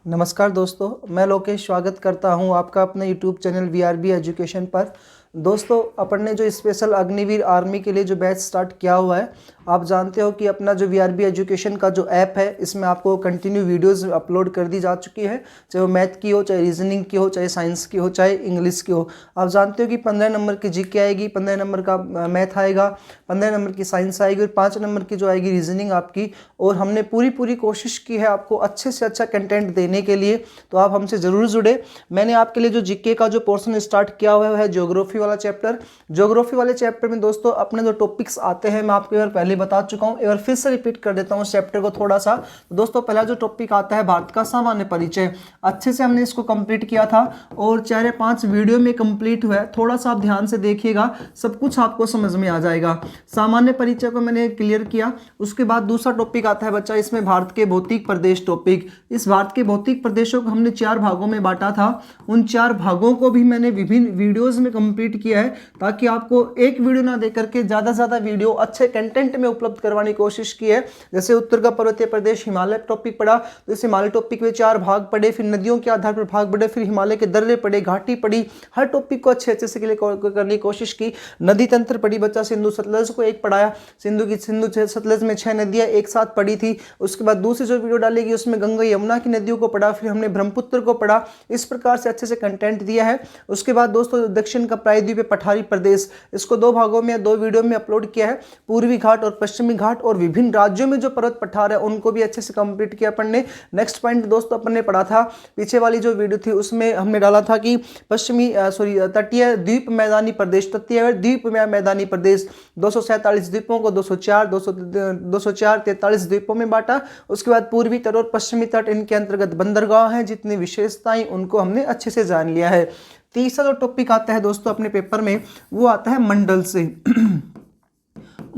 नमस्कार दोस्तों, मैं लोकेश स्वागत करता हूं आपका अपने YouTube चैनल VRB एजुकेशन पर। दोस्तों, अपन ने जो स्पेशल अग्निवीर आर्मी के लिए जो बैच स्टार्ट किया हुआ है, आप जानते हो कि अपना जो VRB एजुकेशन का जो ऐप है, इसमें आपको कंटिन्यू वीडियोस अपलोड कर दी जा चुकी है, चाहे वो मैथ की हो, चाहे रीजनिंग की हो, चाहे साइंस की हो, चाहे इंग्लिश की हो। आप जानते हो कि 15 नंबर की जीके आएगी, 15 नंबर का मैथ आएगा, 15 नंबर की साइंस आएगी और 5 नंबर की जो आएगी रीजनिंग आपकी। और हमने पूरी कोशिश की है आपको अच्छे से अच्छा कंटेंट देने के लिए, तो आप हमसे ज़रूर जुड़े। मैंने आपके लिए जो जीके का जो पोर्शन स्टार्ट किया हुआ है ज्योग्राफी वाला चैप्टर। ज्योग्राफी वाले चैप्टर में दोस्तों अपने जो टॉपिक्स आते हैं, मैं आपको एक बार पहले बता चुका हूं, एक बार फिर से रिपीट कर देता हूं उस चैप्टर को थोड़ा सा। तो दोस्तों, पहला जो टॉपिक आता है भारत का सामान्य परिचय, अच्छे से हमने इसको कंप्लीट किया था और 4-5 वीडियो में कंप्लीट हुआ है। थोड़ा सा आप ध्यान से देखिएगा, सब कुछ आपको समझ में आ जाएगा। सामान्य परिचय को मैंने क्लियर किया। उसके बाद दूसरा टॉपिक आता है बच्चा, इसमें भारत के भौतिक प्रदेश टॉपिक। इस भारत के भौतिक प्रदेशों को हमने 4 भागों में बांटा था। उन 4 भागों को भी मैंने विभिन्न वीडियोस में कंप्लीट किया है, ताकि आपको एक वीडियो ना देकर के ज़्यादा से ज़्यादा वीडियो अच्छे कंटेंट में उपलब्ध करवाने की कोशिश की है। जैसे उत्तर का पर्वतीय प्रदेश हिमालय टॉपिक पढ़ा, तो इस हिमालय टॉपिक में 4 भाग पढ़े, फिर नदियों के आधार पर भाग पढ़े, फिर हिमालय के दर्रे पढ़े, घाटी पढ़ी। हर टॉपिक को अच्छे से करने की कोशिश की। नदी तंत्र पढ़ी बच्चा, सिंधु सतलज को एक पढ़ाया, सिंधु सतलज में 6 नदियां एक साथ पढ़ी थी। उसके बाद दूसरी जो वीडियो डालेगी उसमें गंगा यमुना की नदियों को पढ़ा, फिर हमने ब्रह्मपुत्र को पढ़ा। इस प्रकार से अच्छे से कंटेंट दिया है। उसके बाद दोस्तों दक्षिण का प्रायद्वीपीय पठारी प्रदेश, इसको 2 भागों में 2 वीडियो में अपलोड किया है। पूर्वी घाट और पश्चिमी घाट और विभिन्न राज्यों में जो पर्वत पठार है उनको भी अच्छे से कंप्लीट किया अपन ने। नेक्स्ट पॉइंट दोस्तों अपन ने पढ़ा था, पीछे वाली जो वीडियो थी उसमें हमने डाला था कि तटीय द्वीप मैदानी प्रदेश, तटीय द्वीप मैदानी प्रदेश 247 द्वीपों को 243 द्वीपों में बांटा। उसके बाद पूर्वी तट और पश्चिमी तट, इनके अंतर्गत बंदरगाह हैं, जितनी विशेषताएं उनको हमने अच्छे से जान लिया है। तीसरा जो टॉपिक आता है दोस्तों अपने पेपर में, वो आता है मंडल से।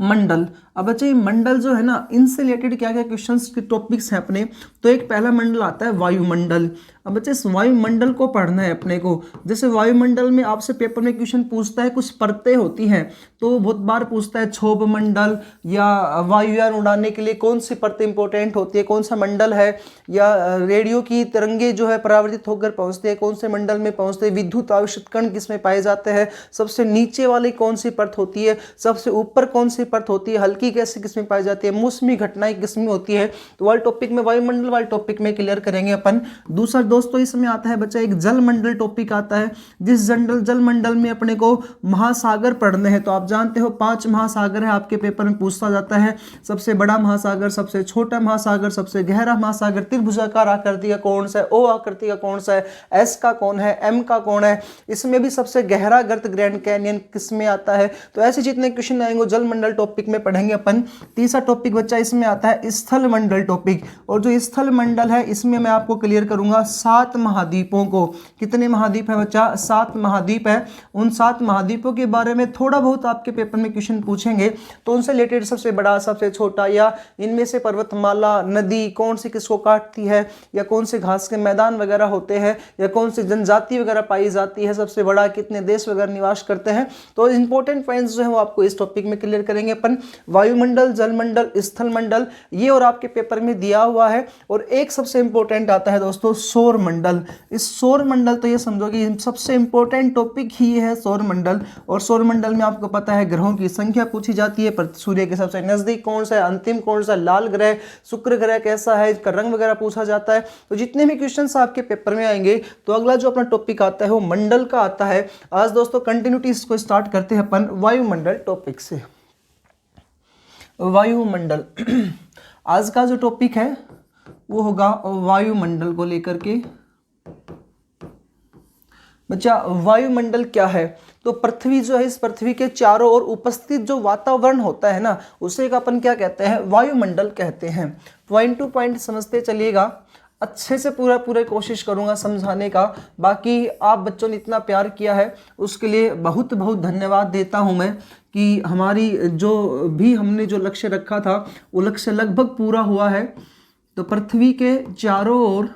मंडल, अब बच्चे मंडल जो है ना, इनसे रिलेटेड क्या क्या क्वेश्चंस के टॉपिक्स हैं अपने। तो एक पहला मंडल आता है वायुमंडल। अब बच्चे इस वायुमंडल को पढ़ना है अपने को। जैसे वायुमंडल में आपसे पेपर में क्वेश्चन पूछता है, कुछ परतें होती हैं, तो बहुत बार पूछता है क्षोभ मंडल, या वायुयान उड़ाने के लिए कौन सी परत इंपॉर्टेंट होती है, कौन सा मंडल है, या रेडियो की तरंगे जो है परावर्तित होकर पहुंचते हैं कौन से मंडल में पहुंचते हैं, विद्युत आवेशित कण किस में पाए जाते हैं, सबसे नीचे वाली कौन सी परत होती है, सबसे ऊपर कौन सी परत होती है, हल्की गैस किस में पाई जाती है, मौसमी घटनाएं किस में होती है। तो वाले टॉपिक में वायुमंडल वाले टॉपिक में क्लियर करेंगे अपन। दूसरा दोस्तों इसमें आता है बच्चा एक जलमंडल टॉपिक आता है, जिस जलमंडल में अपने को महासागर पढ़ने हैं। तो आप जानते हो 5 महासागर है, आपके पेपर में पूछा जाता है। सबसे बड़ा महासागर, सबसे छोटा महासागर, सबसे गहरा महासागर, त्रिभुजाकार आकृति का कौन सा है, ओ आकृति का कौन सा है, एस का कौन है, एम का कौन है, इसमें भी सबसे गहरा गर्त ग्रैंड कैनियन किस में आता है। तो ऐसे जितने क्वेश्चन आएंगे जलमंडल टॉपिक में पढ़ेंगे अपन। तीसरा टॉपिक बच्चा इसमें आता है स्थल मंडल टॉपिक, और जो स्थल मंडल है इसमें मैं आपको क्लियर करूंगा 7 महाद्वीपों को। कितने महाद्वीप है बच्चा? 7 महाद्वीप है। उन 7 महाद्वीपों के बारे में थोड़ा बहुत आपके पेपर में क्वेश्चन पूछेंगे, तो उनसे रिलेटेड सबसे बड़ा, सबसे छोटा, या इनमें से पर्वतमाला, नदी कौन सी किसको काटती है, या कौन से घास के मैदान वगैरह होते हैं, या कौन सी जनजाति वगैरह पाई जाती है, सबसे बड़ा कितने देश वगैरह निवास करते हैं। तो इंपॉर्टेंट पॉइंट्स जो है वो आपको इस टॉपिक में क्लियर करेंगे अपन। वायुमंडल, जलमंडल, स्थल मंडल, ये और आपके पेपर में दिया हुआ है। और एक सबसे इंपॉर्टेंट आता है दोस्तों सौर मंडल। इस सौर मंडल तो ये समझो कि सबसे इंपॉर्टेंट टॉपिक ही है सौर मंडल। और सौर मंडल में आपको पता है ग्रहों की संख्या पूछी जाती है, पर सूर्य के सबसे नजदीक कौन सा है, अंतिम कौन सा, लाल ग्रह, शुक्र ग्रह कैसा है, इसका रंग वगैरह पूछा जाता है। तो जितने भी क्वेश्चन आपके पेपर में आएंगे, तो अगला जो अपना टॉपिक आता है वो मंडल का आता है। आज दोस्तों कंटिन्यूटी इसको स्टार्ट करते हैं अपन वायुमंडल टॉपिक से। वायुमंडल आज का जो टॉपिक है वो होगा वायुमंडल को लेकर के। बच्चा वायुमंडल क्या है? तो पृथ्वी जो है, इस पृथ्वी के चारों ओर उपस्थित जो वातावरण होता है ना, उसे अपन क्या कहते हैं? वायुमंडल कहते हैं। पॉइंट टू पॉइंट समझते चलिएगा, अच्छे से पूरा कोशिश करूंगा समझाने का। बाकी आप बच्चों ने इतना प्यार किया है उसके लिए बहुत बहुत धन्यवाद देता हूं मैं, कि हमारी जो भी हमने जो लक्ष्य रखा था वो लक्ष्य लगभग पूरा हुआ है। तो पृथ्वी के चारों ओर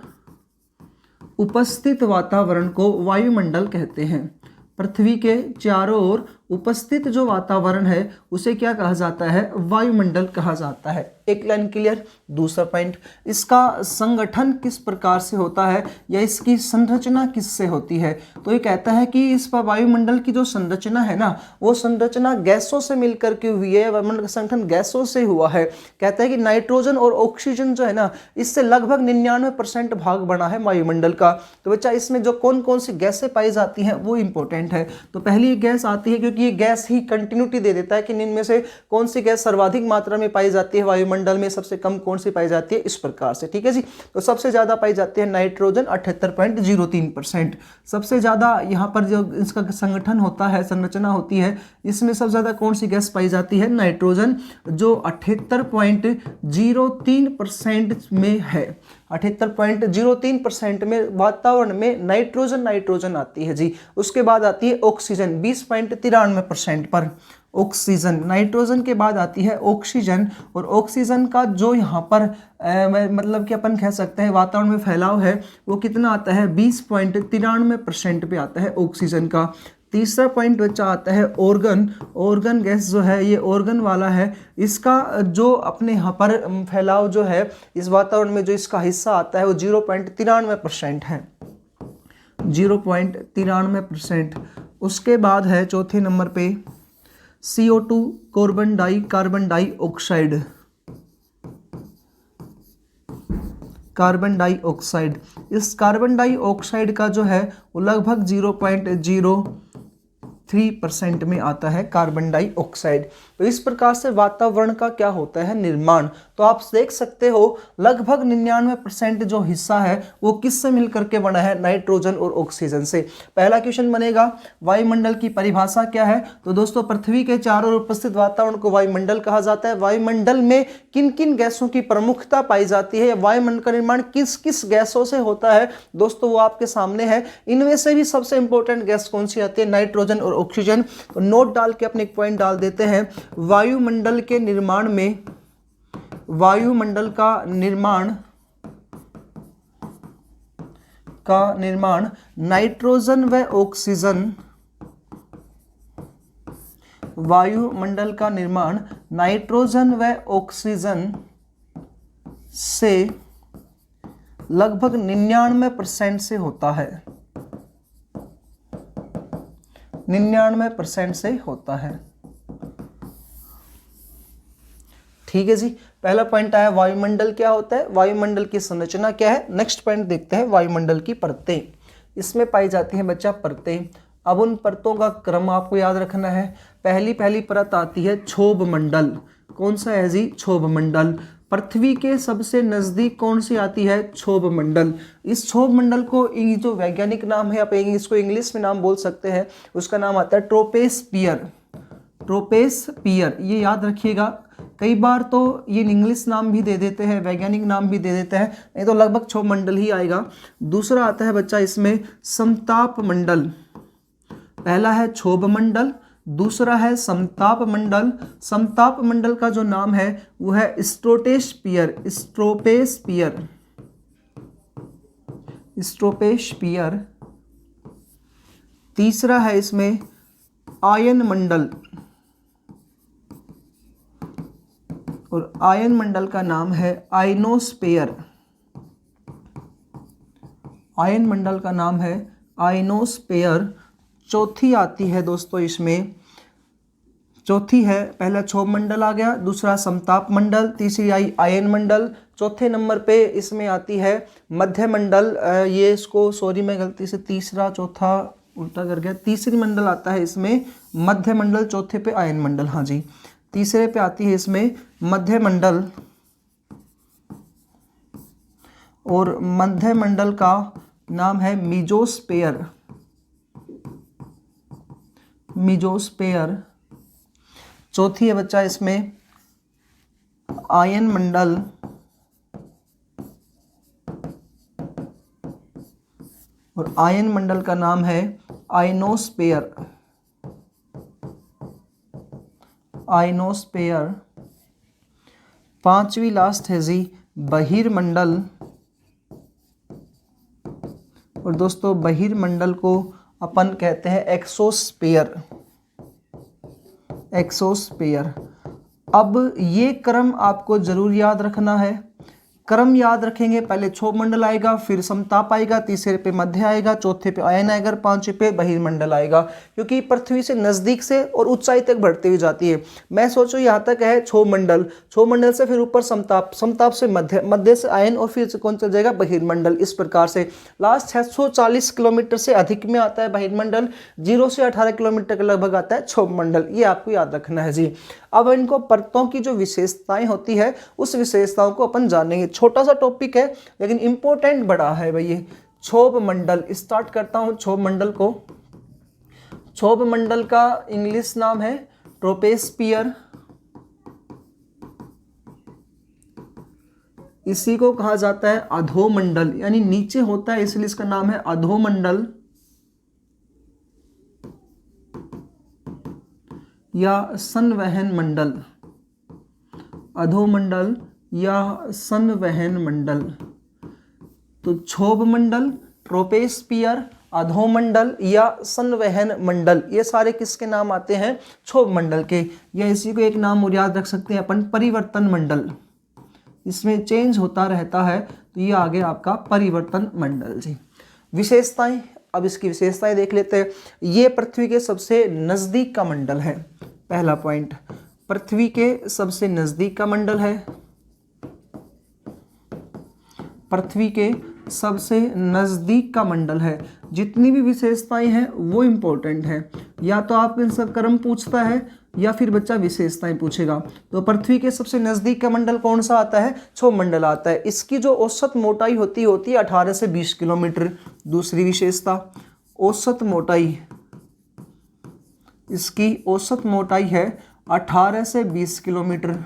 उपस्थित वातावरण को वायुमंडल कहते हैं। पृथ्वी के चारों ओर उपस्थित जो वातावरण है उसे क्या कहा जाता है, वायुमंडल कहा जाता है। एक लाइन क्लियर। दूसरा पॉइंट, इसका संगठन किस प्रकार से होता है या इसकी संरचना किससे होती है। तो ये कहता है कि इस पर वायुमंडल की जो संरचना है ना, वो संरचना गैसों से मिलकर के हुई है, वायुमंडल का संगठन गैसों से हुआ है। कहता है कि नाइट्रोजन और ऑक्सीजन जो है ना, इससे लगभग 99% भाग बना है वायुमंडल का। तो बच्चा इसमें जो कौन कौन सी गैसें पाई जाती हैं वो इंपॉर्टेंट है। तो पहली गैस आती है, क्योंकि ये गैस ही कंटिन्यूटी दे देता है कि इनमें से कौन सी गैस सर्वाधिक मात्रा में पाई जाती है वायुमंडल में, सबसे कम कौन सी पाई जाती है, इस प्रकार से। ठीक है जी। तो सबसे ज्यादा पाई जाती है नाइट्रोजन 78.03%। सबसे ज्यादा यहाँ पर जो इसका संगठन होता है, संरचना होती है, इसमें सबसे ज्यादा कौन सी गैस पाई जाती है, नाइट्रोजन, जो 78.03% में है। 78.03% में वातावरण में नाइट्रोजन आती है जी। उसके बाद आती है ऑक्सीजन 20.93% पर। ऑक्सीजन, नाइट्रोजन के बाद आती है ऑक्सीजन, और ऑक्सीजन का जो यहाँ पर मतलब कि अपन कह सकते हैं वातावरण में फैलाव है, वो कितना आता है, 20.93% पे आता है ऑक्सीजन का। तीसरा पॉइंट बच्चा आता है ऑर्गन गैस जो है, ये ऑर्गन वाला है। इसका जो अपने यहाँ पर फैलाव जो है इस वातावरण में, जो इसका हिस्सा आता है वो 0.93% है, 0.93%। उसके बाद है चौथे नंबर पे CO2 कार्बन डाइऑक्साइड, इस कार्बन डाइऑक्साइड का जो है वो लगभग 0.03% में आता है कार्बन डाइऑक्साइड। तो इस प्रकार से वातावरण का क्या होता है, निर्माण। तो आप देख सकते हो लगभग 99% जो हिस्सा है वो किससे मिलकर के बना है, नाइट्रोजन और ऑक्सीजन से। पहला क्वेश्चन बनेगा वायुमंडल की परिभाषा क्या है। तो दोस्तों पृथ्वी के चारों ओर उपस्थित वातावरण को वायुमंडल कहा जाता है। वायुमंडल में किन किन गैसों की प्रमुखता पाई जाती है, वायुमंडल का निर्माण किस किस गैसों से होता है, दोस्तों वो आपके सामने है। इनमें से भी सबसे इंपॉर्टेंट गैस कौन सी आती है, नाइट्रोजन और ऑक्सीजन। तो नोट डाल के अपने एक पॉइंट डाल देते हैं। वायुमंडल के निर्माण में, वायुमंडल का निर्माण नाइट्रोजन व ऑक्सीजन, वायुमंडल का निर्माण नाइट्रोजन व ऑक्सीजन से लगभग 99% से होता है, 99% से होता है। ठीक है जी। पहला पॉइंट आया वायुमंडल क्या होता है, वायुमंडल की संरचना क्या है। नेक्स्ट पॉइंट देखते हैं वायुमंडल की परतें। इसमें पाई जाती है बच्चा परतें। अब उन परतों का क्रम आपको याद रखना है। पहली परत आती है क्षोभ मंडल। कौन सा है जी, क्षोभ मंडल। पृथ्वी के सबसे नजदीक कौन सी आती है, क्षोभ मंडल। इस क्षोभ मंडल को जो वैज्ञानिक नाम है, आप इसको इंग्लिश में नाम बोल सकते हैं, उसका नाम आता है ट्रोपोस्फियर। ट्रोपोस्फियर, ये याद रखिएगा। कई बार तो ये इंग्लिश नाम भी दे देते हैं, वैज्ञानिक नाम भी दे देते हैं, नहीं तो लगभग क्षोभ मंडल ही आएगा। दूसरा आता है बच्चा इसमें समताप मंडल। पहला है क्षोभ मंडल, दूसरा है समताप मंडल। समताप मंडल का जो नाम है वो है स्ट्रोपोस्फियर, स्ट्रोपोस्फियर। तीसरा है इसमें आयन मंडल, और आयन मंडल का नाम है आयनोस्फीयर। आयन मंडल का नाम है आयनोस्फीयर। चौथी आती है दोस्तों इसमें, चौथी है, पहला क्षोभ मंडल आ गया, दूसरा समताप मंडल, तीसरी आई आयन मंडल। चौथे नंबर पे इसमें आती है मध्य मंडल। ये इसको सॉरी मैं गलती से तीसरा चौथा उल्टा कर गया। तीसरी मंडल आता है इसमें मध्य मंडल, चौथे पे आयन मंडल। हाँ जी, तीसरे पे आती है इसमें मध्य मंडल, और मध्य मंडल का नाम है मीजोस्फीयर। चौथी है बच्चा इसमें आयन मंडल, और आयन मंडल का नाम है आयनोस्फीयर। पांचवी लास्ट है जी बहिर्मंडल, और दोस्तों बहिर्मंडल को अपन कहते हैं एक्सोस्फीयर। एक्सोस्फीयर। अब ये क्रम आपको जरूर याद रखना है। क्रम याद रखेंगे, पहले क्षोभ मंडल आएगा, फिर समताप आएगा, तीसरे पे मध्य आएगा, चौथे पे आयन आएगा, पांचवे पे बहिर्मंडल आएगा, क्योंकि पृथ्वी से नजदीक से और ऊंचाई तक बढ़ती हुई जाती है। मैं सोचो यहाँ तक है क्षोभ मंडल, क्षोभ मंडल से फिर ऊपर समताप, समताप से मध्य, मध्य से आयन और फिर कौन चल जाएगा बहिर्मंडल। इस प्रकार से लास्ट 640 किलोमीटर से अधिक में आता है बहिर्मंडल, 0 से 18 किलोमीटर के लगभग आता है क्षोभ मंडल। ये आपको याद रखना है जी। अब इनको परतों की जो विशेषताएं होती है उस विशेषताओं को अपन जानेंगे। छोटा सा टॉपिक है लेकिन इंपॉर्टेंट बड़ा है भाई ये। क्षोभ मंडल, स्टार्ट करता हूं क्षोभ मंडल को। क्षोभ मंडल का इंग्लिश नाम है ट्रोपोस्फियर। इसी को कहा जाता है अधोमंडल, यानी नीचे होता है इसलिए इसका नाम है अधोमंडल या संवहन मंडल। अधोमंडल या संवहन मंडल। तो क्षोभ मंडल, ट्रोपोस्फियर, अधोमंडल या संवहन मंडल, ये सारे किसके नाम आते हैं? क्षोभ मंडल के। या इसी को एक नाम और याद रख सकते हैं अपन, परिवर्तन मंडल। इसमें चेंज होता रहता है तो ये आ गया आपका परिवर्तन मंडल जी। विशेषताएं, अब इसकी विशेषताएं देख लेते हैं। ये पृथ्वी के सबसे नजदीक का मंडल है। पहला पॉइंट, पृथ्वी के सबसे नजदीक का मंडल है। पृथ्वी के सबसे नजदीक का मंडल है। जितनी भी विशेषताएं हैं वो इंपॉर्टेंट है। या तो आप इनसे क्रम पूछता है या फिर बच्चा विशेषताएं पूछेगा। तो पृथ्वी के सबसे नजदीक का मंडल कौन सा आता है? क्षोभ मंडल आता है। इसकी जो औसत मोटाई होती है 18 से 20 किलोमीटर। दूसरी विशेषता, औसत मोटाई, इसकी औसत मोटाई है 18 से 20 किलोमीटर।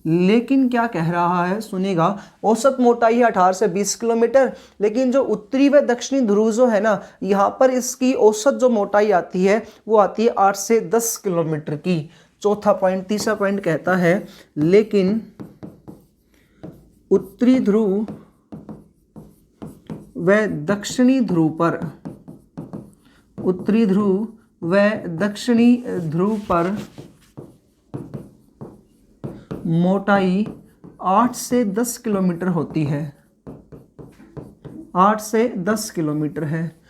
लेकिन क्या कह रहा है सुनेगा, औसत मोटाई है 18 से 20 किलोमीटर, लेकिन जो उत्तरी व दक्षिणी ध्रुव जो है ना, यहाँ पर इसकी औसत जो मोटाई आती है वो आती है 8 से 10 किलोमीटर की। चौथा पॉइंट, तीसरा पॉइंट कहता है लेकिन उत्तरी ध्रुव व दक्षिणी ध्रुव पर, उत्तरी ध्रुव व दक्षिणी ध्रुव पर मोटाई 8 से 10 किलोमीटर होती है। 8 से 10 किलोमीटर है।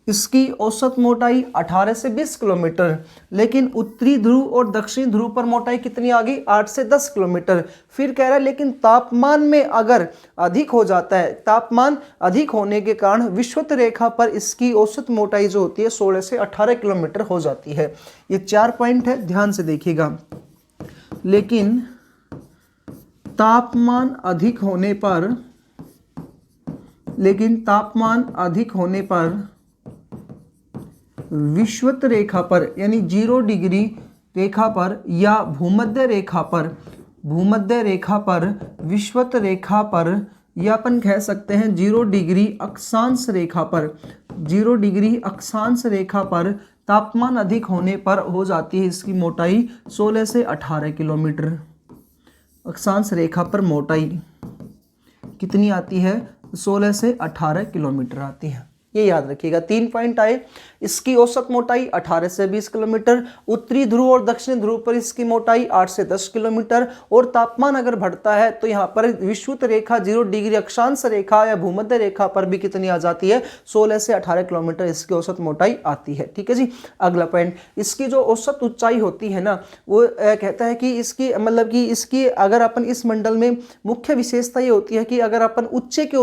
इसकी औसत मोटाई 18 से 20 किलोमीटर, लेकिन उत्तरी ध्रुव और दक्षिणी ध्रुव पर मोटाई कितनी आ गई? 8 से 10 किलोमीटर। फिर कह रहा है लेकिन तापमान में अगर अधिक हो जाता है, तापमान अधिक होने के कारण विषुवत रेखा पर इसकी औसत मोटाई जो होती है 16 से 18 किलोमीटर हो जाती है। ये 4 पॉइंट है, ध्यान से देखिएगा। लेकिन तापमान अधिक होने पर, लेकिन तापमान अधिक होने पर विषुवत रेखा पर यानी 0 डिग्री रेखा पर या भूमध्य रेखा पर, भूमध्य रेखा पर, विषुवत रेखा पर, या अपन कह सकते हैं 0 डिग्री अक्षांश रेखा पर, 0 डिग्री अक्षांश रेखा पर तापमान अधिक होने पर हो जाती है इसकी मोटाई 16 से 18 किलोमीटर। अक्षांश रेखा पर मोटाई कितनी आती है? 16 से 18 किलोमीटर आती है। ये याद रखिएगा। 3 पॉइंट आए। इसकी औसत मोटाई 18 से 20 किलोमीटर, उत्तरी ध्रुव और दक्षिणी ध्रुव पर इसकी मोटाई 8 से 10 किलोमीटर, और तापमान अगर बढ़ता है तो यहाँ पर विषुवत रेखा 0 डिग्री अक्षांश रेखा या भूमध्य रेखा पर भी कितनी आ जाती है? 16 से 18 किलोमीटर इसकी औसत मोटाई आती है। ठीक है जी। अगला पॉइंट, इसकी जो औसत ऊंचाई होती है ना, वो कहता है कि इसकी मतलब कि इसकी अगर अपन इस मंडल में मुख्य विशेषता ये होती है कि अगर अपन उच्चे की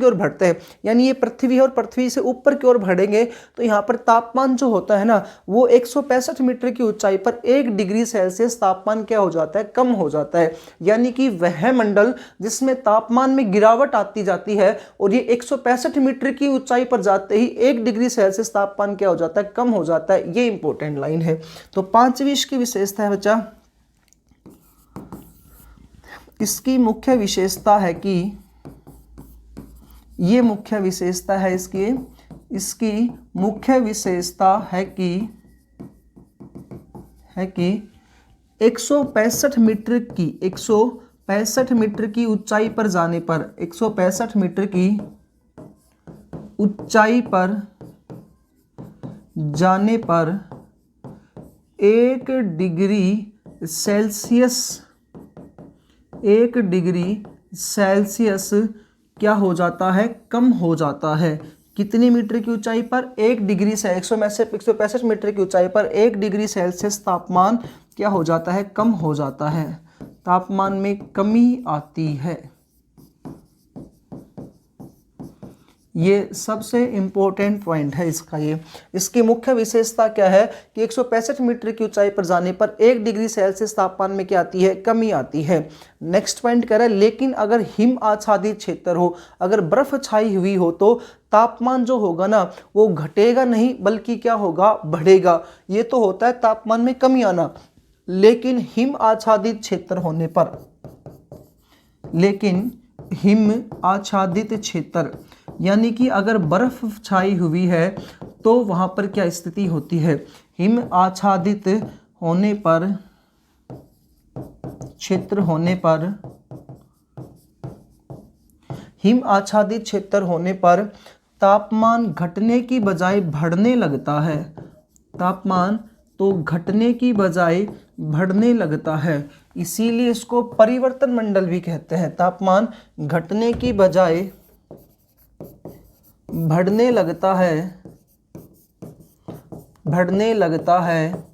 ओर बढ़ते हैं, यानी ये पृथ्वी है और पृथ्वी से ऊपर की ओर बढ़ेंगे तो यहाँ पर तापमान जो होता है ना वो 165 मीटर की ऊंचाई पर 1 डिग्री सेल्सियस तापमान क्या हो जाता है? कम हो जाता है। यानी कि वह मंडल जिसमें तापमान में गिरावट आती जाती है और ये 165 मीटर की ऊंचाई पर जाते ही 1 डिग्री सेल्सियस तापमान क्या हो जाता है? कम हो जाता है। ये इंपॉर्टेंट लाइन है। तो 5वीं इसकी विशेषता है बच्चा, इसकी मुख्य विशेषता है कि ये मुख्य विशेषता है इसकी मुख्य विशेषता है कि 165 मीटर की ऊंचाई पर जाने पर, 165 मीटर की ऊंचाई पर जाने पर 1 डिग्री सेल्सियस क्या हो जाता है, कम हो जाता है। कितनी मीटर की ऊंचाई पर, 1 डिग्री से 165 मीटर की ऊंचाई पर 1 डिग्री सेल्सियस तापमान क्या हो जाता है, कम हो जाता है, तापमान में कमी आती है। ये सबसे इम्पोर्टेंट पॉइंट है इसका। ये इसकी मुख्य विशेषता क्या है कि 165 मीटर की ऊंचाई पर जाने पर 1 डिग्री सेल्सियस तापमान में क्या आती है, कमी आती है। नेक्स्ट पॉइंट कह रहा है लेकिन अगर हिम आच्छादित क्षेत्र हो, अगर बर्फ छाई हुई हो तो तापमान जो होगा ना वो घटेगा नहीं बल्कि क्या होगा, बढ़ेगा। ये तो होता है तापमान में कमी आना। लेकिन हिम आच्छादित क्षेत्र होने पर, लेकिन हिम आच्छादित क्षेत्र यानी कि अगर बर्फ छाई हुई है तो वहां पर क्या स्थिति होती है, हिम आच्छादित होने पर, क्षेत्र होने पर, हिम आच्छादित क्षेत्र होने पर तापमान घटने की बजाय बढ़ने लगता है। तापमान तो घटने की बजाय बढ़ने लगता है, इसीलिए इसको परिवर्तन मंडल भी कहते हैं। तापमान घटने की बजाय बढ़ने लगता है, बढ़ने लगता है।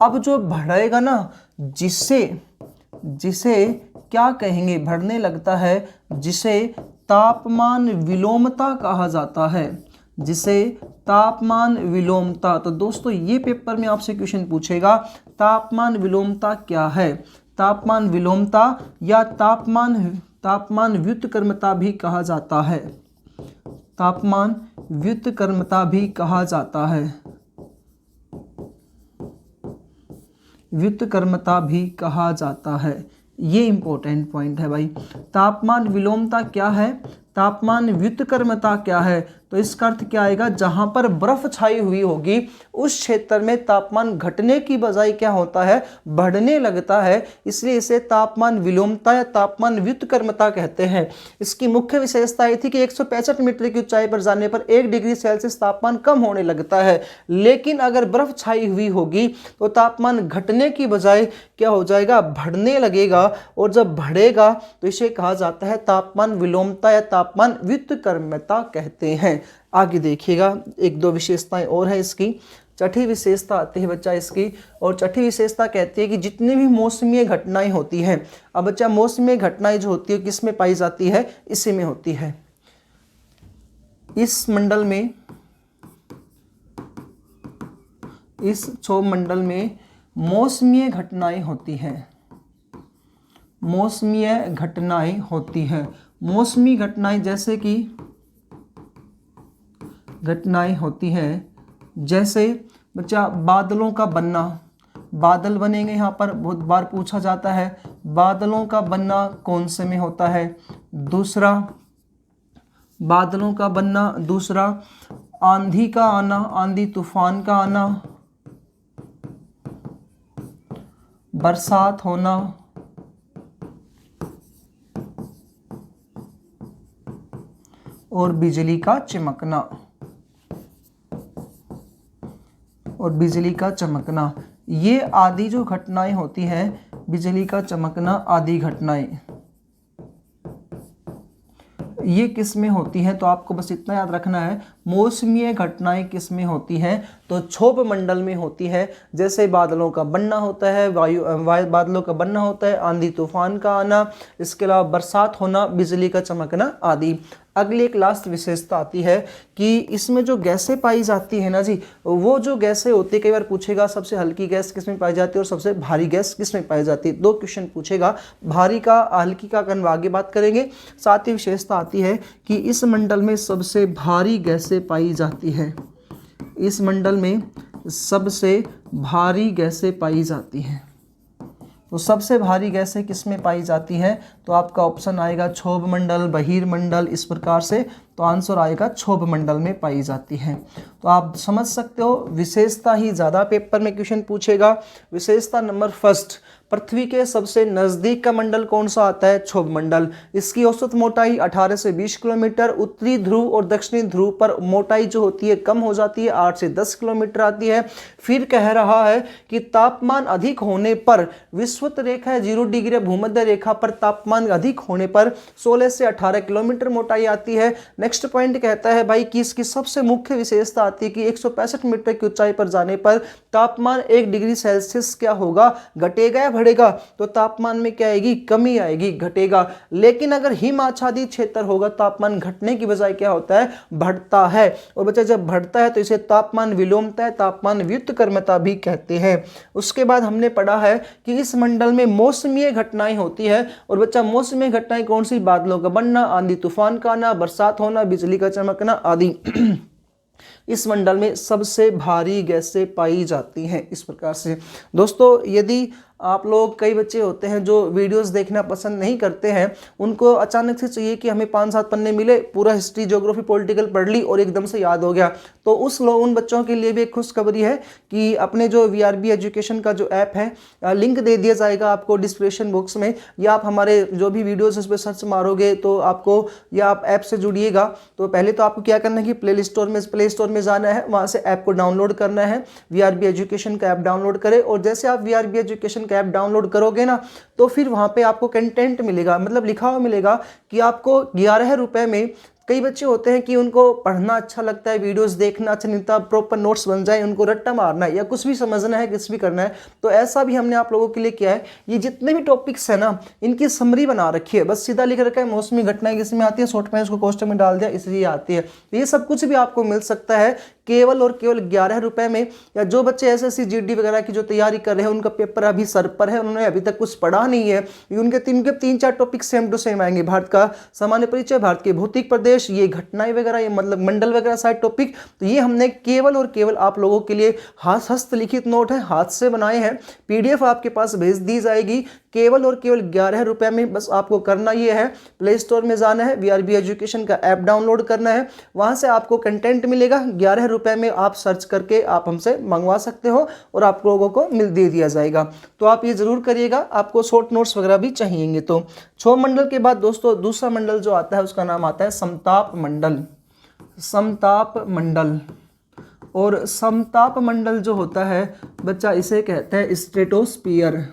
अब जो बढ़ेगा ना, जिसे क्या कहेंगे, बढ़ने लगता है, जिसे तापमान विलोमता कहा जाता है, जिसे तापमान विलोमता। तो दोस्तों ये पेपर में आपसे क्वेश्चन पूछेगा तापमान विलोमता क्या है। तापमान विलोमता या तापमान व्युत्क्रमता भी कहा जाता है, तापमान व्युत्क्रमता भी कहा जाता है, व्युत्क्रमता भी कहा जाता है। ये इंपॉर्टेंट पॉइंट है भाई। तापमान विलोमता क्या है, तापमान व्युत्क्रमता क्या है, तो इसका अर्थ क्या आएगा, जहां पर बर्फ छाई हुई होगी उस क्षेत्र में तापमान घटने की बजाय क्या होता है, बढ़ने लगता है, इसलिए इसे तापमान विलोमता या तापमान व्युत्क्रमता कहते हैं। इसकी मुख्य विशेषता ये थी कि 165 मीटर की ऊंचाई पर जाने पर 1 डिग्री सेल्सियस तापमान कम होने लगता है, लेकिन अगर बर्फ छाई हुई होगी तो तापमान घटने की बजाय क्या हो जाएगा, बढ़ने लगेगा, और जब बढ़ेगा तो इसे कहा जाता है तापमान विलोमता या तापमान व्युत्क्रमता कहते हैं। आगे देखिएगा, 1-2 विशेषताएं और है इसकी। छठी विशेषता आती है बच्चा इसकी, और छठी विशेषता कहती है कि जितनी भी मौसमीय घटनाएं होती हैं, अब बच्चा मौसमीय घटनाएं जो होती है किस में पाई जाती है, इसी में होती है। इस मंडल में, इस क्षोभ मंडल में मौसमीय घटनाएं होती हैं, मौसमीय घटनाएं होती हैं। मौसमी घटनाएं जैसे कि घटनाएं होती हैं जैसे बच्चा बादलों का बनना, बादल बनेंगे, यहाँ पर बहुत बार पूछा जाता है बादलों का बनना कौन से में होता है, दूसरा बादलों का बनना, दूसरा आंधी का आना, आंधी तूफान का आना, बरसात होना, और बिजली का चमकना, और बिजली का चमकना। ये आदि जो घटनाएं होती हैं, बिजली का चमकना आदि घटनाएं, ये किस में होती हैं, तो आपको बस इतना याद रखना है मौसमीय घटनाएं किस में होती हैं, तो क्षोभ मंडल में होती है। जैसे बादलों का बनना होता है, बादलों का बनना होता है, आंधी तूफान का आना, इसके अलावा बरसात होना, बिजली का चमकना आदि। अगली एक लास्ट विशेषता आती है कि इसमें जो गैसें पाई जाती है ना जी, वो जो गैसें होती है, कई बार पूछेगा सबसे हल्की गैस किस में पाई जाती है और सबसे भारी गैस किस में पाई जाती है। 2 क्वेश्चन पूछेगा, भारी का हल्की का हम आगे बात करेंगे। साथ ही विशेषता आती है कि इस मंडल में सबसे भारी गैसें पाई जाती है, इस मंडल में सबसे भारी गैसें पाई जाती हैं। तो सबसे भारी गैसें किस में पाई जाती हैं, तो आपका ऑप्शन आएगा क्षोभ मंडल, बहिर्मंडल, इस प्रकार से। तो आंसर आएगा क्षोभ मंडल में पाई जाती हैं। तो आप समझ सकते हो विशेषता ही ज़्यादा पेपर में क्वेश्चन पूछेगा। विशेषता नंबर फर्स्ट, पृथ्वी के सबसे नजदीक का मंडल कौन सा आता है? क्षोभ मंडल। इसकी औसत मोटाई 18 से 20 किलोमीटर। उत्तरी ध्रुव और दक्षिणी ध्रुव पर मोटाई जो होती है कम हो जाती है, 8 से 10 किलोमीटर आती है। फिर कह रहा है कि तापमान अधिक होने पर विषुवत रेखा 0 डिग्री भूमध्य रेखा पर तापमान अधिक होने पर 16 से 18 किलोमीटर मोटाई आती है। नेक्स्ट पॉइंट कहता है भाई कि इसकी सबसे मुख्य विशेषता आती है कि 165 मीटर की ऊंचाई पर जाने पर तापमान 1 डिग्री सेल्सियस क्या होगा? घटेगा या बढ़ेगा? तो तापमान में क्या आएगी? कमी आएगी, घटेगा। लेकिन अगर हिम आच्छादित क्षेत्र होगा तापमान घटने की बजाय क्या होता है? बढ़ता है। और बच्चा जब बढ़ता है तो इसे तापमान विलोमता है, तापमान व्युत्क्रमता भी कहते हैं। उसके बाद हमने पढ़ा है कि इस मंडल में मौसमीय घटनाएं होती है। और बच्चा मौसमीय घटनाएं कौन सी? बादलों का बनना, आंधी तूफान का आना, बरसात होना, बिजली का चमकना आदि। इस मंडल में सबसे भारी गैसें पाई जाती हैं। इस प्रकार से दोस्तों, यदि आप लोग, कई बच्चे होते हैं जो वीडियोस देखना पसंद नहीं करते हैं, उनको अचानक से चाहिए कि हमें 5-7 पन्ने मिले, पूरा हिस्ट्री, ज्योग्राफी, पॉलिटिकल पढ़ ली और एकदम से याद हो गया, तो उन बच्चों के लिए भी एक खुशखबरी है कि अपने जो VRB एजुकेशन का जो ऐप है, लिंक दे दिया जाएगा आपको डिस्क्रिप्शन बॉक्स में, या आप हमारे जो भी वीडियोस उस पर सर्च मारोगे तो आपको, या आप ऐप से जुड़िएगा तो पहले तो आपको क्या करना है कि प्ले स्टोर में जाना है, वहाँ से ऐप को डाउनलोड करना है, VRB एजुकेशन का ऐप डाउनलोड करें। और जैसे आप VRB एजुकेशन ऐप डाउनलोड करोगे ना, तो फिर वहां पे आपको कंटेंट मिलेगा, मतलब लिखा हुआ मिलेगा कि आपको 11 रुपए में, कई बच्चे होते हैं कि उनको पढ़ना अच्छा लगता है, वीडियोस देखना अच्छा नहीं लगता, प्रॉपर नोट्स बन जाए, उनको रट्टा मारना है या कुछ भी समझना है, कुछ भी करना है, तो ऐसा भी हमने आप लोगों के लिए किया है। ये जितने भी टॉपिक्स है ना, इनकी समरी बना रखी है, बस सीधा लिख रखा है मौसमी घटनाएं किसमें आती है, शॉर्ट में इसको कोष्टक में डाल दिया, इसलिए आती है। तो ये सब कुछ भी आपको मिल सकता है केवल और केवल 11 रुपए में। या जो बच्चे SSC GD वगैरह की जो तैयारी कर रहे हैं, उनका पेपर अभी सर पर है, उन्होंने अभी तक कुछ पढ़ा नहीं है, उनके 3-4 टॉपिक सेम टू सेम आएंगे। भारत का सामान्य परिचय, भारत के भौतिक प्रदेश, ये घटनाएं वगैरह, ये मतलब मंडल वगैरह सारे टॉपिक, तो ये हमने केवल और केवल आप लोगों के लिए हस्तलिखित नोट है, हाथ से बनाए हैं, PDF आपके पास भेज दी जाएगी केवल और केवल 11 रुपए में। बस आपको करना ये है, प्ले स्टोर में जाना है, VRB एजुकेशन का ऐप डाउनलोड करना है, वहां से आपको कंटेंट मिलेगा, 11 रुपए में आप सर्च करके आप हमसे मंगवा सकते हो और आप लोगों को दे दिया जाएगा। तो आप ये जरूर करिएगा, आपको शॉर्ट नोट्स वगैरह भी चाहिए। तो क्षोभ मंडल के बाद दोस्तों दूसरा मंडल जो आता है उसका नाम आता है समताप मंडल। समताप मंडल, और समताप मंडल जो होता है बच्चा, इसे कहते हैं स्ट्रेटोस्फीयर।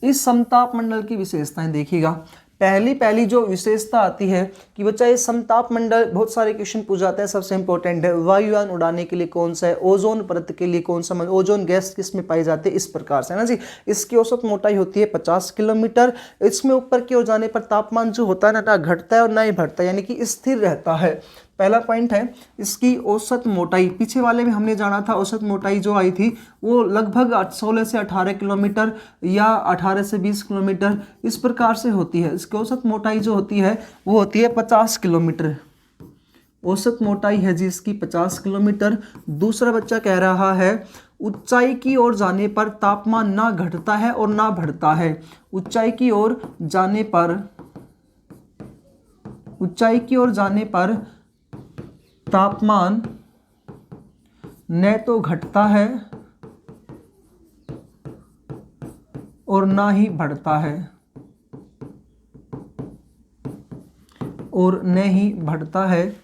इस समताप मंडल की विशेषताएं देखिएगा। पहली जो विशेषता आती है कि बच्चा ये समताप मंडल, बहुत सारे क्वेश्चन पूछ जाते हैं, सबसे इंपॉर्टेंट है वायुयान उड़ाने के लिए कौन सा है, ओजोन परत के लिए कौन सा, ओजोन गैस किस में पाई जाती है, इस प्रकार से है ना जी। इसकी औसत मोटाई होती है 50 किलोमीटर। इसमें ऊपर की ओर जाने पर तापमान जो होता है ना घटता है और ना ही बढ़ता है, यानी कि स्थिर रहता है। पहला पॉइंट है इसकी औसत मोटाई। पीछे वाले में हमने जाना था, औसत मोटाई जो आई थी वो लगभग 16 से 18 किलोमीटर या 18 से 20 किलोमीटर इस प्रकार से होती है। इसकी औसत मोटाई जो होती है वो होती है 50 किलोमीटर। औसत मोटाई है जी इसकी 50 किलोमीटर। दूसरा बच्चा कह रहा है ऊंचाई की ओर जाने पर तापमान ना घटता है और ना बढ़ता है। ऊंचाई की ओर जाने पर तापमान न तो घटता है और ना ही बढ़ता है,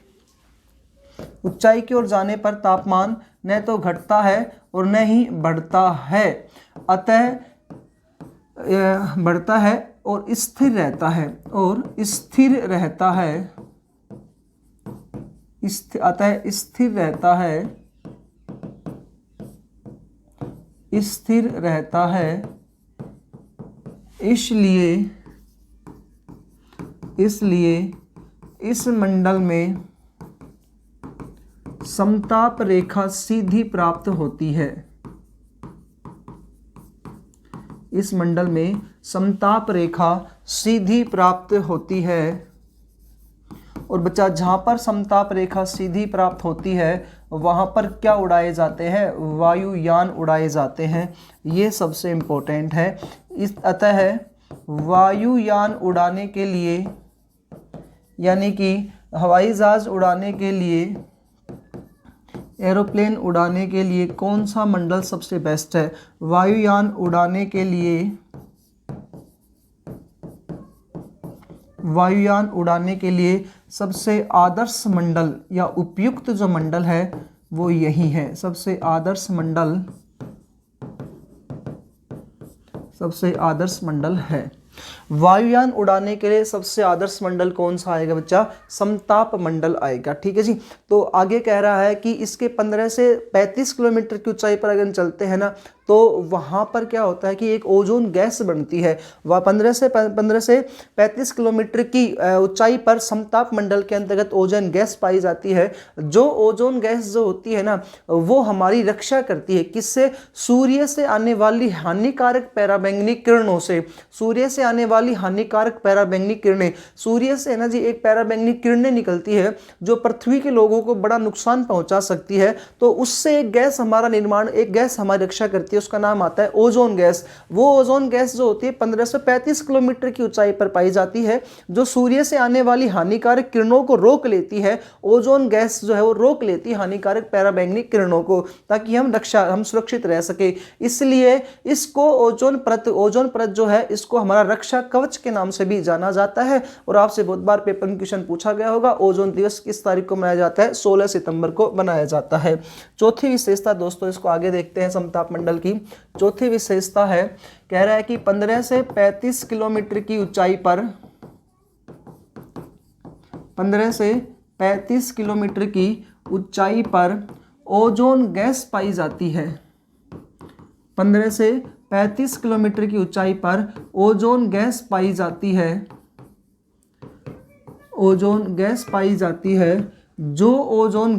ऊंचाई की ओर जाने पर तापमान न तो घटता है और न ही बढ़ता है, अतः बढ़ता है और स्थिर रहता है, अतः स्थिर रहता है। इसलिए इस मंडल में समताप रेखा सीधी प्राप्त होती है। इस मंडल में समताप रेखा सीधी प्राप्त होती है। और बच्चा जहां पर समताप रेखा सीधी प्राप्त होती है वहां पर क्या उड़ाए जाते हैं, वायुयान उड़ाए जाते हैं। ये सबसे इम्पोर्टेंट है। अतः वायुयान उड़ाने के लिए, यानी कि हवाई जहाज उड़ाने के लिए एरोप्लेन उड़ाने के लिए कौन सा मंडल सबसे बेस्ट है? वायुयान उड़ाने के लिए, वायुयान उड़ाने के लिए सबसे आदर्श मंडल या उपयुक्त जो मंडल है वो यही है। सबसे आदर्श मंडल, सबसे आदर्श मंडल है। वायुयान उड़ाने के लिए सबसे आदर्श मंडल कौन सा आएगा बच्चा? समताप मंडल आएगा। ठीक है जी। तो आगे कह रहा है कि इसके 15 से 35 किलोमीटर की ऊंचाई पर अगर चलते हैं ना तो वहाँ पर क्या होता है कि एक ओजोन गैस बनती है। वह 15 से 35 किलोमीटर की ऊंचाई पर समताप मंडल के अंतर्गत ओजोन गैस पाई जाती है। जो ओजोन गैस जो होती है ना वो हमारी रक्षा करती है। किससे? सूर्य से आने वाली हानिकारक पराबैंगनी किरणों से। सूर्य से आने वाली हानिकारक पराबैंगनी किरणें, सूर्य से ना जी एक पराबैंगनी किरणें निकलती है जो पृथ्वी के लोगों को बड़ा नुकसान पहुंचा सकती है। तो उससे एक गैस हमारा निर्माण, एक गैस हमारी रक्षा करती है, उसका नाम आता है ओजोन गैस। वो ओजोन गैस जो होती है 15 से 35 किलोमीटर की ऊंचाई पर पाई जाती है, जो सूर्य से आने वाली हानिकारक किरणों को रोक लेती है। ओजोन गैस जो है वो रोक लेती है हानिकारक पराबैंगनी किरणों को, ताकि हम सुरक्षित रह सके। इसलिए इसको ओजोन परत जो है इसको हमारा रक्षा कवच के नाम से भी जाना जाता है। और आपसे बहुत बार पेपर में क्वेश्चन पूछा गया होगा, ओजोन दिवस किस तारीख को मनाया जाता है? 16 सितंबर को मनाया जाता है। चौथी विशेषता दोस्तों, इसको आगे देखते हैं। समताप मंडल की चौथी विशेषता है, कह रहा है कि 15 से 35 किलोमीटर की ऊंचाई पर, 15 से 35 किलोमीटर की ऊंचाई पर ओजोन गैस पाई जाती है। 15 से 35 किलोमीटर की ऊंचाई पर ओजोन गैस पाई जाती है। ओजोन गैस पाई जाती है। जो ओजोन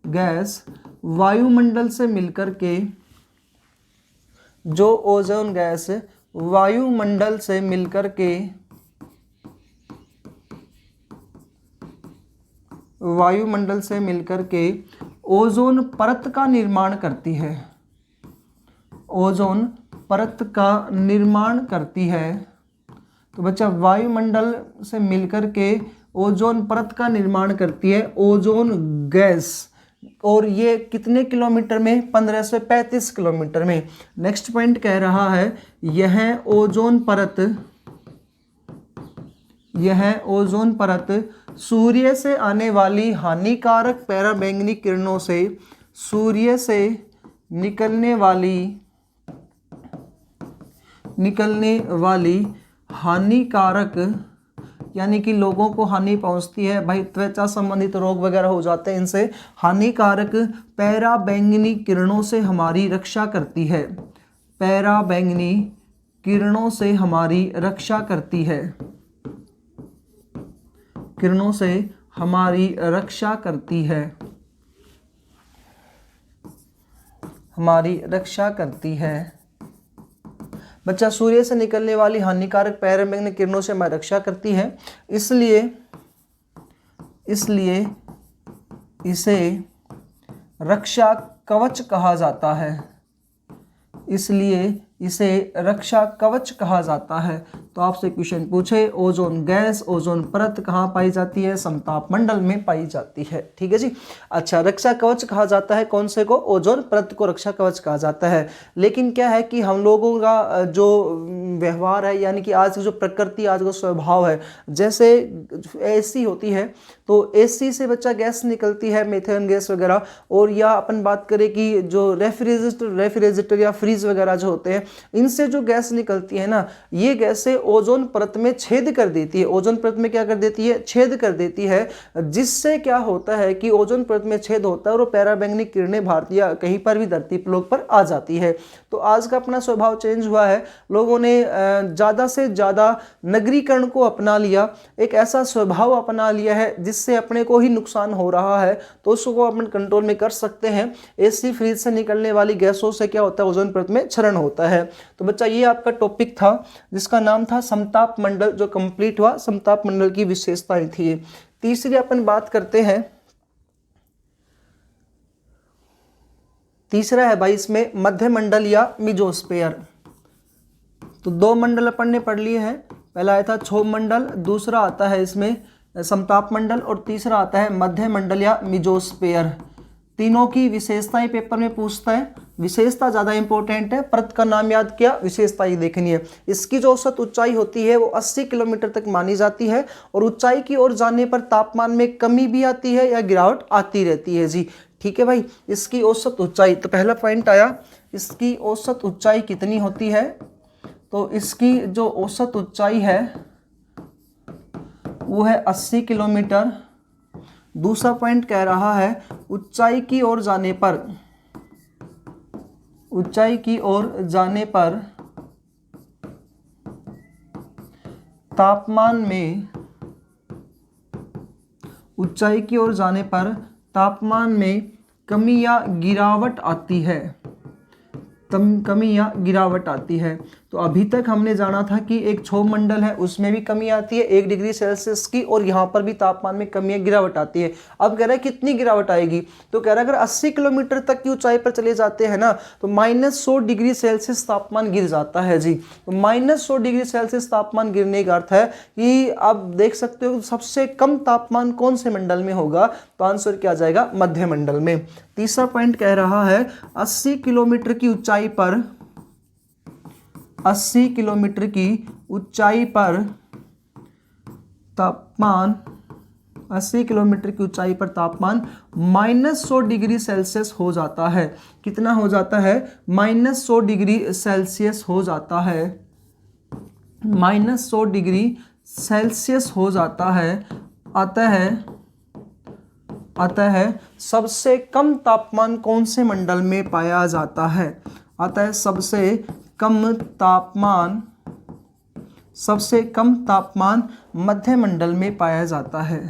गैस वायुमंडल से मिलकर के, जो ओजोन गैस वायुमंडल से मिलकर के, वायुमंडल से मिलकर के ओजोन परत का निर्माण करती है। ओजोन परत का निर्माण करती है। तो बच्चा वायुमंडल से मिलकर के ओजोन परत का निर्माण करती है ओजोन गैस। और ये कितने किलोमीटर में? 15 से 35 किलोमीटर में। नेक्स्ट पॉइंट कह रहा है यह ओजोन परत सूर्य से आने वाली हानिकारक पराबैंगनी किरणों से, सूर्य से निकलने वाली हानिकारक, यानी कि लोगों को हानि पहुंचती है भाई, त्वचा संबंधित रोग वगैरह हो जाते हैं इनसे, हानिकारक पराबैंगनी किरणों से हमारी रक्षा करती है। पराबैंगनी किरणों से हमारी रक्षा करती है। किरणों से हमारी रक्षा करती है। हमारी रक्षा करती है। बच्चा सूर्य से निकलने वाली हानिकारक पराबैंगनी किरणों से हमारी रक्षा करती है, इसलिए इसे रक्षा कवच कहा जाता है। इसलिए इसे रक्षा कवच कहा जाता है। तो आपसे क्वेश्चन पूछे ओजोन गैस, ओजोन परत कहाँ पाई जाती है? समताप मंडल में पाई जाती है। ठीक है जी। अच्छा, रक्षा कवच कहा जाता है कौन से को? ओजोन परत को रक्षा कवच कहा जाता है। लेकिन क्या है कि हम लोगों का जो व्यवहार है, यानी कि आज की जो प्रकृति, आज का स्वभाव है, जैसे एसी होती है तो एसी से बच्चा गैस निकलती है, मीथेन गैस वगैरह, और या अपन बात करें कि जो रेफ्रिजरेटर या फ्रीज वगैरह जो होते हैं, इनसे जो गैस निकलती है ना, ये गैसें ओजोन परत में छेद कर देती है। ओजोन परत में क्या कर देती है? छेद कर देती है, जिससे क्या होता है कि ओजोन परत में छेद होता है और पराबैंगनी किरणें भारतीय कहीं पर भी धरती पलोक पर आ जाती है। तो आज का अपना स्वभाव चेंज हुआ है, लोगों ने ज़्यादा से ज़्यादा नगरीकरण को अपना लिया, एक ऐसा स्वभाव अपना लिया है जिससे अपने को ही नुकसान हो रहा है। तो उसको अपन कंट्रोल में कर सकते हैं। एसी फ्रिज से निकलने वाली गैसों से क्या होता है? ओजोन परत में क्षरण होता है। तो बच्चा ये आपका टॉपिक था जिसका नाम था समताप मंडल, जो कंप्लीट हुआ। समताप मंडल की विशेषताएं थी। तीसरी अपन बात करते हैं, तीसरा है भाई इसमें मध्य मंडल या मिजोस्फीयर। तो दो मंडल अपन ने पढ़ लिए हैं, पहला आया था क्षोभ मंडल, दूसरा आता है इसमें समताप मंडल, और तीसरा आता है मध्य मंडल या मेसोस्फीयर। तीनों की विशेषताएं पेपर में पूछता है, विशेषता ज़्यादा इंपॉर्टेंट है, परत का नाम याद किया, विशेषता ही देखनी है। इसकी जो औसत ऊंचाई होती है वो 80 किलोमीटर तक मानी जाती है, और ऊंचाई की ओर जाने पर तापमान में कमी भी आती है या गिरावट आती रहती है जी। ठीक है भाई, इसकी औसत ऊंचाई, तो पहला पॉइंट आया, इसकी औसत ऊंचाई कितनी होती है, तो इसकी जो औसत ऊंचाई है वो है 80 किलोमीटर। दूसरा पॉइंट कह रहा है ऊंचाई की ओर जाने पर, ऊंचाई की ओर जाने पर तापमान में, ऊंचाई की ओर जाने पर तापमान में कमी या गिरावट आती है, कमी या गिरावट आती है। तो अभी तक हमने जाना था कि एक क्षोभ मंडल है उसमें भी कमी आती है 1 डिग्री सेल्सियस की, और यहाँ पर भी तापमान में कमी या गिरावट आती है। अब कह रहा है कितनी गिरावट आएगी, तो कह रहा है अगर 80 किलोमीटर तक की ऊंचाई पर चले जाते हैं ना तो -100 डिग्री सेल्सियस तापमान गिर जाता है जी। तो -100 डिग्री सेल्सियस तापमान गिरने का अर्थ है कि आप देख सकते हो सबसे कम तापमान कौन से मंडल में होगा, तो आंसर क्या आ जाएगा, मध्य मंडल में। तीसरा पॉइंट कह रहा है 80 किलोमीटर की ऊंचाई पर, 80 किलोमीटर की ऊंचाई पर तापमान, 80 किलोमीटर की ऊंचाई पर तापमान -100 डिग्री सेल्सियस हो जाता है। कितना हो जाता है, -100 डिग्री सेल्सियस हो जाता है, -100 डिग्री सेल्सियस हो जाता है। अतः सबसे कम तापमान कौन से मंडल में पाया जाता है, अतः सबसे कम तापमान मध्य मंडल में पाया जाता है,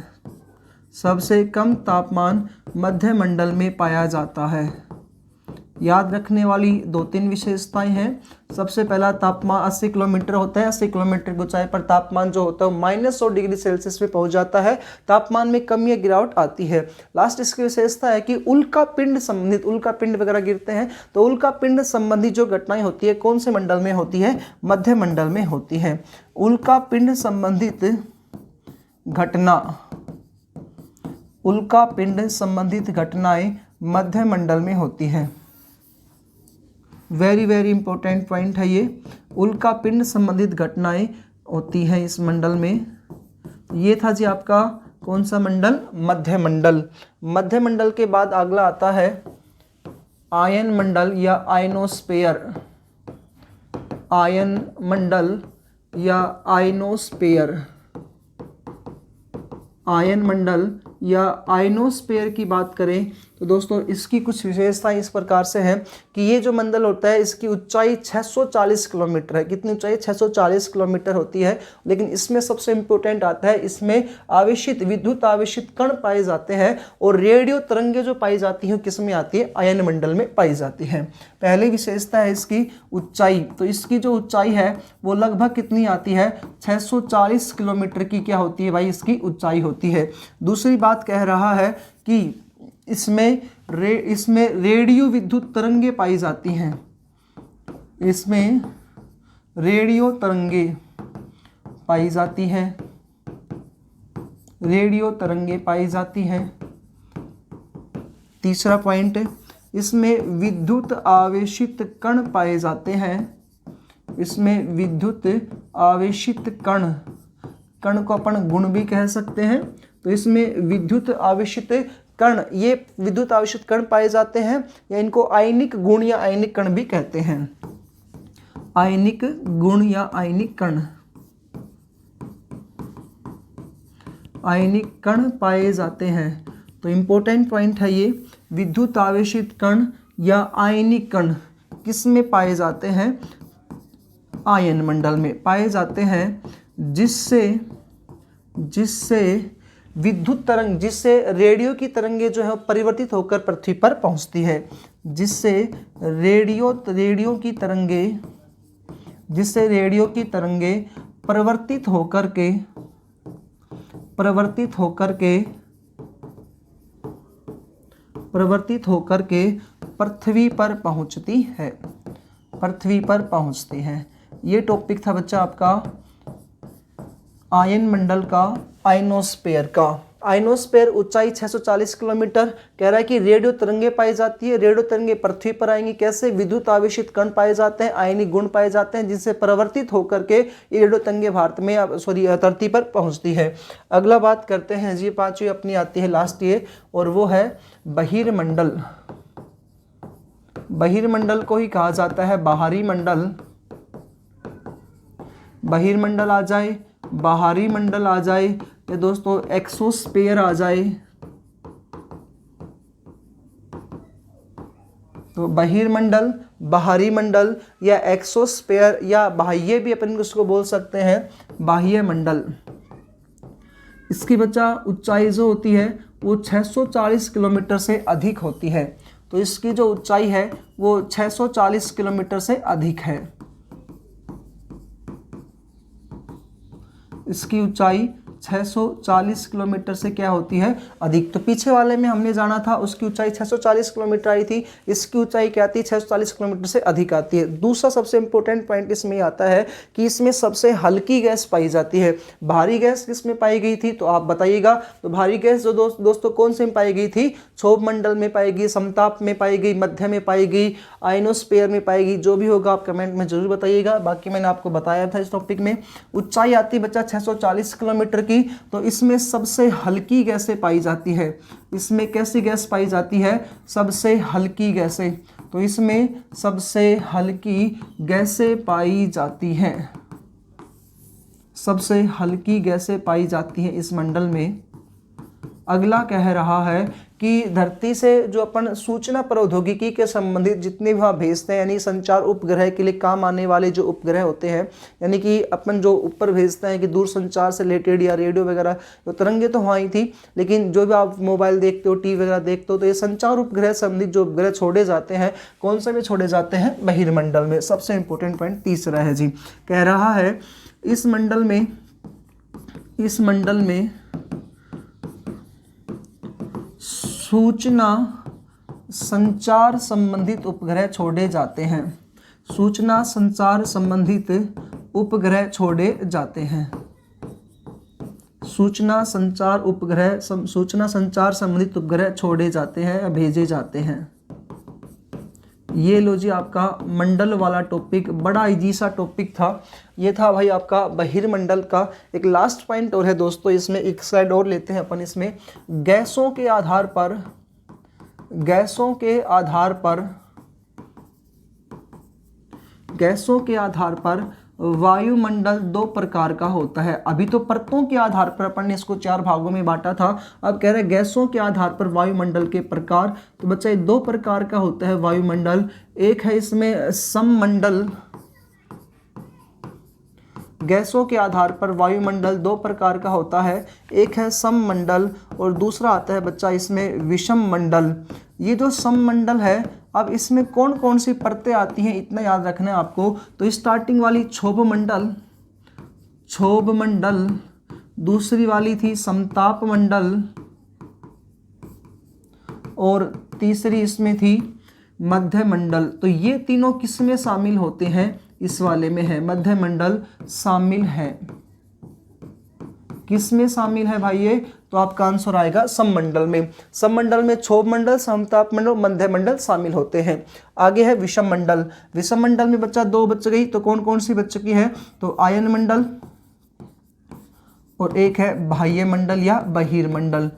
सबसे कम तापमान मध्य मंडल में पाया जाता है। याद रखने वाली 2-3 विशेषताएं हैं। सबसे पहला, तापमान 80 किलोमीटर होता है, 80 किलोमीटर की ऊंचाई पर तापमान जो होता है -100 डिग्री सेल्सियस पे पहुंच जाता है, तापमान में कमी या गिरावट आती है। लास्ट इसकी विशेषता है कि उल्का पिंड संबंधित, उल्का पिंड वगैरह गिरते हैं तो उल्का पिंड संबंधी जो घटनाएं होती है कौन से मंडल में होती है, मध्य मंडल में होती है। उल्का पिंड संबंधित घटना, उल्का पिंड संबंधित घटनाएं मध्य मंडल में होती है। वेरी वेरी इंपॉर्टेंट पॉइंट है ये, उल्का पिंड संबंधित घटनाएं होती हैं इस मंडल में। ये था जी आपका कौन सा मंडल, मध्य मंडल। मध्य मंडल के बाद अगला आता है आयन मंडल या आयनोस्फीयर, आयन मंडल या आयनोस्फीयर। आयन मंडल या आयनोस्फीयर की बात करें तो दोस्तों इसकी कुछ विशेषताएं इस प्रकार से हैं कि ये जो मंडल होता है इसकी ऊंचाई 640 किलोमीटर है। कितनी ऊंचाई, 640 किलोमीटर होती है। लेकिन इसमें सबसे इंपॉर्टेंट आता है, इसमें आवेशित, विद्युत आवेशित कण पाए जाते हैं, और रेडियो तरंगें जो पाई जाती हैं किस में आती है, आयन मंडल में पाई जाती है। पहली विशेषता है इसकी ऊंचाई, तो इसकी जो ऊंचाई है वो लगभग कितनी आती है, 640 किलोमीटर की क्या होती है भाई, इसकी ऊंचाई होती है। दूसरी बात कह रहा है कि इसमें रेडियो विद्युत तरंगे पाई जाती हैं, इसमें रेडियो तरंगे पाई जाती हैं, रेडियो तरंगे पाई जाती हैं। तीसरा पॉइंट, इसमें विद्युत आवेशित कण पाए जाते हैं, इसमें विद्युत आवेशित कण, कण को अपन गुण भी कह सकते हैं, तो इसमें विद्युत आवेशित कण, ये विद्युत आवेशित कण पाए जाते हैं, या इनको आयनिक गुण या आयनिक कण भी कहते हैं। आयनिक गुण या आयनिक कण, आयनिक कण पाए जाते हैं। तो इंपॉर्टेंट पॉइंट है ये, विद्युत आवेशित कण या आयनिक कण किस में पाए जाते हैं, आयन मंडल में पाए जाते हैं, जिससे विद्युत तरंग, जिससे रेडियो की तरंगे जो है परिवर्तित होकर पृथ्वी पर पहुंचती है, जिससे रेडियो की तरंगे परिवर्तित होकर के पृथ्वी पर पहुंचती है। ये टॉपिक था बच्चा आपका आयन मंडल का आइनोस्फेयर का। आइनोस्फेयर ऊंचाई 640 किलोमीटर। कह रहा है कि रेडियो तरंगे पाई जाती है। रेडियो तरंगे पृथ्वी पर आएंगी कैसे? विद्युत आवेशित कण पाए जाते हैं, आयनिक गुण पाए जाते हैं, जिनसे परिवर्तित होकर के ये रेडियो तरंगे भारत में धरती पर पहुंचती है। अगला बात करते हैं जी, पांचवी अपनी आती है लास्ट ये, और वो है बहिर्मंडल। बहिर्मंडल को ही कहा जाता है बाहरी मंडल। बहिर्मंडल आ जाए, बाहरी मंडल आ जाए, ये दोस्तों एक्सोस्फीयर आ जाए। तो बहिर्मंडल, बाहरी मंडल या एक्सोस्फीयर या बाह्य भी अपन उसको बोल सकते हैं, बाह्य मंडल। इसकी बच्चा ऊंचाई जो होती है वो 640 किलोमीटर से अधिक होती है। तो इसकी जो ऊंचाई है वो 640 किलोमीटर से अधिक है। इसकी ऊंचाई 640 किलोमीटर से क्या होती है? अधिक। तो पीछे वाले में हमने जाना था उसकी ऊंचाई 640 किलोमीटर आई थी, इसकी ऊंचाई क्या आती है? 640 किलोमीटर से अधिक आती है। दूसरा सबसे इंपॉर्टेंट पॉइंट इसमें आता है कि इसमें सबसे हल्की गैस पाई जाती है। भारी गैस किसमें पाई गई थी? तो आप बताइएगा। तो भारी गैस जो दोस्तों कौन से में पाई गई थी? क्षोभ मंडल में पाई गई, समताप में पाई गई, मध्य में पाई गई, आइनोस्फीयर में पाई गई। जो भी होगा आप कमेंट में जरूर बताइएगा। बाकी मैंने आपको बताया था इस टॉपिक में। ऊंचाई आती है बच्चा 640 किलोमीटर की। तो इसमें सबसे हल्की गैसें पाई जाती है। इसमें कैसी गैस पाई जाती है? सबसे हल्की गैसें। तो इसमें सबसे हल्की गैसें पाई जाती हैं। सबसे हल्की गैसें पाई जाती हैं इस मंडल में। अगला कह रहा है कि धरती से जो अपन सूचना प्रौद्योगिकी के संबंधित जितने भी वहाँ भेजते हैं, यानी संचार उपग्रह के लिए काम आने वाले जो उपग्रह होते हैं, यानी कि अपन जो ऊपर भेजते हैं कि दूर संचार से रिलेटेड या रेडियो वगैरह, तो तरंगे तो वहाँ ही थी, लेकिन जो भी आप मोबाइल देखते हो, टीवी वगैरह देखते हो, तो ये संचार उपग्रह संबंधित जो उपग्रह छोड़े जाते हैं, कौन से में छोड़े जाते हैं? बहिर्मंडल में। सबसे इंपॉर्टेंट पॉइंट तीसरा है जी, कह रहा है इस मंडल में सूचना संचार संबंधित उपग्रह छोड़े जाते हैं। सूचना संचार संबंधित उपग्रह छोड़े जाते हैं। सूचना संचार संबंधित उपग्रह छोड़े जाते हैं या भेजे जाते हैं। ये लो जी आपका मंडल वाला टॉपिक, बड़ा इजी सा टॉपिक था। ये था भाई आपका बहिर्मंडल का। एक लास्ट पॉइंट और है दोस्तों इसमें, एक स्लाइड और लेते हैं अपन इसमें। गैसों के आधार पर वायुमंडल दो प्रकार का होता है। अभी तो परतों के आधार पर अपन ने इसको 4 भागों में बांटा था। अब कह रहे हैं गैसों के आधार पर वायुमंडल के प्रकार। तो बच्चा 2 प्रकार का होता है वायुमंडल। एक है इसमें सममंडल। गैसों के आधार पर वायुमंडल 2 प्रकार का होता है। एक है सममंडल और दूसरा आता है बच्चा इसमें विषम मंडल। ये जो सममंडल है, अब इसमें कौन कौन सी परतें आती हैं इतना याद रखना है आपको। तो स्टार्टिंग वाली क्षोभ मंडल, दूसरी वाली थी समताप मंडल और तीसरी इसमें थी मध्य मंडल। तो ये तीनों किस में शामिल होते हैं? इस वाले में है, मध्य मंडल शामिल है। किस में शामिल है भाई ये? तो आपका आंसर आएगा सममंडल में। सममंडल में क्षोभ मंडल, समताप मंडल, मध्य मंडल शामिल होते हैं। आगे है विषम मंडल। विषम मंडल में बच्चा 2 बच गई, तो कौन कौन सी बच चुकी है? तो आयन मंडल और एक है बाह्य मंडल या बहिर्मंडल।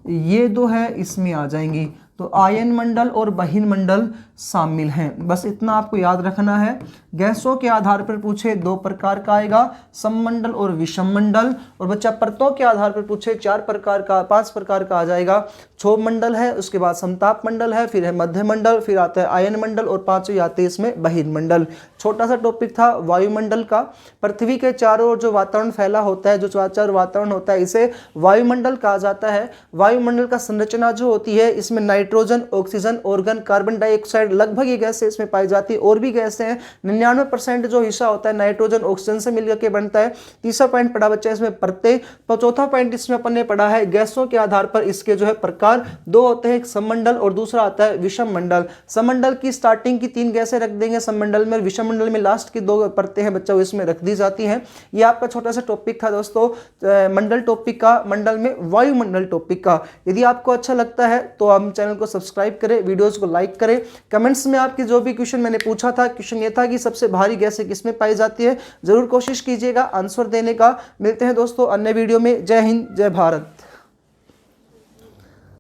ये 2 है इसमें आ जाएंगी। तो आयन मंडल और बहिर्मंडल शामिल हैं। बस इतना आपको याद रखना है। गैसों के आधार पर पूछे 2 प्रकार का आएगा, सममंडल और विषम मंडल। और बच्चा परतों के आधार पर पूछे 5 प्रकार का आ जाएगा। क्षोभ मंडल है, उसके बाद समताप मंडल है, फिर है मध्य मंडल, फिर आता है आयन मंडल और 5वें आते हैं इसमें बहिर्मंडल। छोटा सा टॉपिक था वायुमंडल का। पृथ्वी के चारों ओर जो वातावरण फैला होता है, जो चारों वातावरण होता है, इसे वायुमंडल कहा जाता है। वायुमंडल का संरचना जो होती है, इसमें nitrogen, oxygen, organ, carbon dioxide, लगभग ये गैसें इसमें पाई जाती है। और भी गैसें हैं, 99% जो हिस्सा होता है नाइट्रोजन ऑक्सीजन से मिलकर के बनता है। तीसरा पॉइंट पढ़ा बच्चा इसमें प्रत्यय। चौथा पॉइंट इसमें अपन ने पढ़ा है गैसों के आधार पर इसके जो है प्रकार दो होते हैं, एक सममंडल और दूसरा आता है विषम मंडल। सममंडल की स्टार्टिंग की 3 गैसें रख देंगे सममंडल में, विषम मंडल में लास्ट की 2 परतें हैं बच्चा वो इसमें रख दी जाती हैं। ये आपका छोटा सा टॉपिक था दोस्तों मंडल टॉपिक का, मंडल में वायुमंडल टॉपिक का। यदि आपको अच्छा लगता है तो हम चैनल को सब्सक्राइब करें, वीडियोस को लाइक करें। कमेंट्स में आपकी जो भी क्वेश्चन मैंने पूछा था, क्वेश्चन ये था कि सबसे भारी गैसें किसमें पाई जाती है, जरूर कोशिश कीजिएगा आंसर देने का। मिलते हैं दोस्तों अन्य वीडियो में। जय हिंद, जय भारत।